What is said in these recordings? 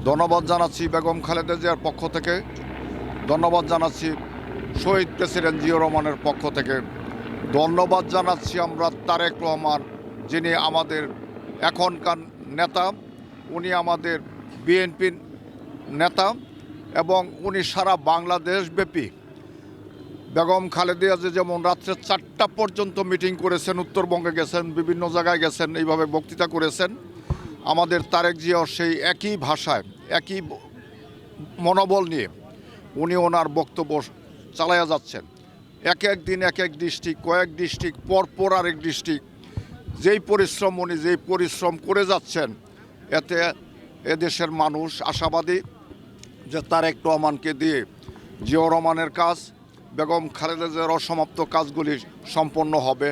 ধন্যবাদ জানাচ্ছি বেগম খালেদা জিয়ার পক্ষ থেকে, ধন্যবাদ জানাচ্ছি শহীদ প্রেসিডেন্ট জিয়াউর রহমানের পক্ষ থেকে, ধন্যবাদ জানাচ্ছি আমরা তারেক রহমান, যিনি আমাদের এখনকার নেতা। উনি আমাদের বিএনপির নেতা এবং উনি সারা বাংলাদেশব্যাপী বেগম খালেদা জিয়া যেমন রাত্রে 4টা পর্যন্ত মিটিং করেছেন, উত্তরবঙ্গে গেছেন, বিভিন্ন জায়গায় গেছেন, এইভাবে বক্তৃতা করেছেন। আমাদের তারেক জিয়াও সেই একই ভাষায়, একই মনোবল নিয়ে উনি ওনার বক্তব্য চালাইয়া যাচ্ছেন। এক এক দিন এক এক ডিস্ট্রিক্ট, কয়েক ডিস্ট্রিক্ট পরপর আরেক ডিস্ট্রিক্ট, যেই পরিশ্রম উনি যেই পরিশ্রম করে যাচ্ছেন, এতে এদেশের মানুষ আশাবাদী যে তারেক রহমানকে দিয়ে জিয়াউর রহমানের কাজ, বেগম খালেদা জিয়ার অসমাপ্ত কাজগুলি সম্পন্ন হবে,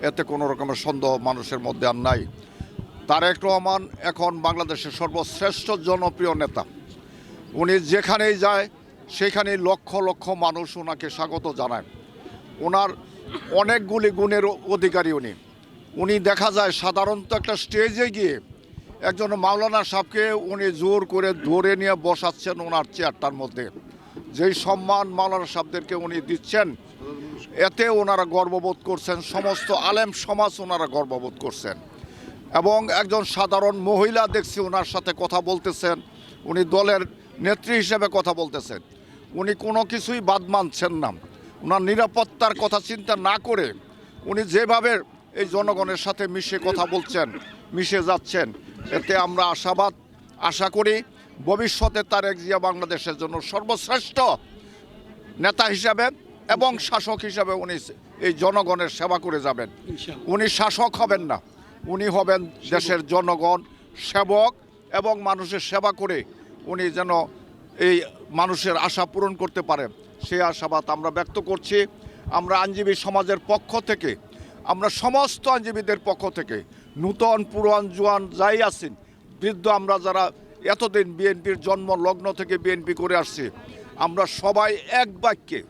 এতে কোনো রকমের সন্দেহ মানুষের মধ্যে আর নাই। তারেক রহমান এখন বাংলাদেশের সর্বশ্রেষ্ঠ জনপ্রিয় নেতা। উনি যেখানেই যায় সেখানেই লক্ষ লক্ষ মানুষ ওনাকে স্বাগত জানায়। ওনার অনেকগুলি গুণের অধিকারী উনি দেখা যায় সাধারণত একটা স্টেজে গিয়ে একজন মাওলানা সাহেবকে উনি জোর করে ধরে নিয়ে বসাচ্ছেন ওনার চেয়ারটার মধ্যে। যেই সম্মান মাওলানা সাহেবদেরকে উনি দিচ্ছেন, এতে ওনারা গর্ববোধ করছেন, সমস্ত আলেম সমাজ ওনারা গর্ববোধ করছেন। এবং একজন সাধারণ মহিলা দেখছি ওনার সাথে কথা বলতেছেন, উনি দলের নেত্রী হিসেবে কথা বলতেছেন, উনি কোনো কিছুই বাদ মানছেন না। ওনার নিরাপত্তার কথা চিন্তা না করে উনি যেভাবে এই জনগণের সাথে মিশে কথা বলছেন, মিশে যাচ্ছেন, এতে আমরা আশা করি ভবিষ্যতে তারেক জিয়া বাংলাদেশের জন্য সর্বশ্রেষ্ঠ নেতা হিসাবে এবং শাসক হিসাবে উনি এই জনগণের সেবা করে যাবেন। উনি শাসক হবেন না, উনি হবেন দেশের জনগণ সেবক, এবং মানুষের সেবা করে উনি যেন এই মানুষের আশা পূরণ করতে পারেন, সেই আশাবাদ আমরা ব্যক্ত করছি। আমরা আইনজীবী সমাজের পক্ষ থেকে, আমরা সমস্ত আইনজীবীদের পক্ষ থেকে, নূতন পুরান জোয়ান যাই আছেন, বৃদ্ধ, আমরা যারা এতদিন বিএনপির জন্ম লগ্ন থেকে বিএনপি করে আসছি, আমরা সবাই এক বাক্যে,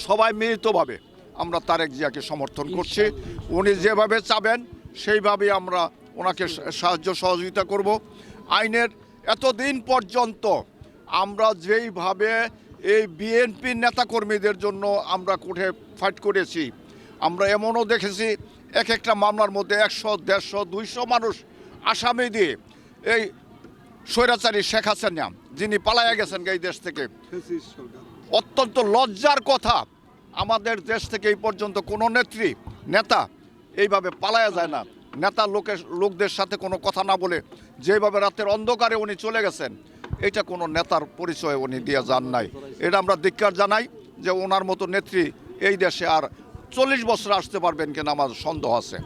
সবাই মিলিতভাবে আমরা তারেক জিয়াকে সমর্থন করছি। উনি যেভাবে চাবেন সেইভাবেই আমরা ওনাকে সাহায্য সহযোগিতা করব। আইনের এতদিন পর্যন্ত আমরা যেইভাবে এই বিএনপির নেতাকর্মীদের জন্য আমরা কোর্টে ফাইট করেছি, আমরা এমনও দেখেছি এক একটা মামলার মধ্যে 100, 150, 200 মানুষ আসামি দিয়ে এই স্বৈরাচারী শেখ হাসিনা, যিনি পালাইয়া গেছেন এই দেশ থেকে, অত্যন্ত লজ্জার কথা, আমাদের দেশ থেকে এই পর্যন্ত কোনো নেতা এইভাবে পালায়া যায় না। নেতা লোকদের সাথে কোনো কথা না বলে যেভাবে রাতের অন্ধকারে উনি চলে গেছেন, এটা কোনো নেতার পরিচয় উনি দিয়ে যান নাই। এটা আমরা ধিক্কার জানাই যে ওনার মতো নেত্রী এই দেশে আর 40 বছর আসতে পারবেন কিনা আমার সন্দেহ আছে।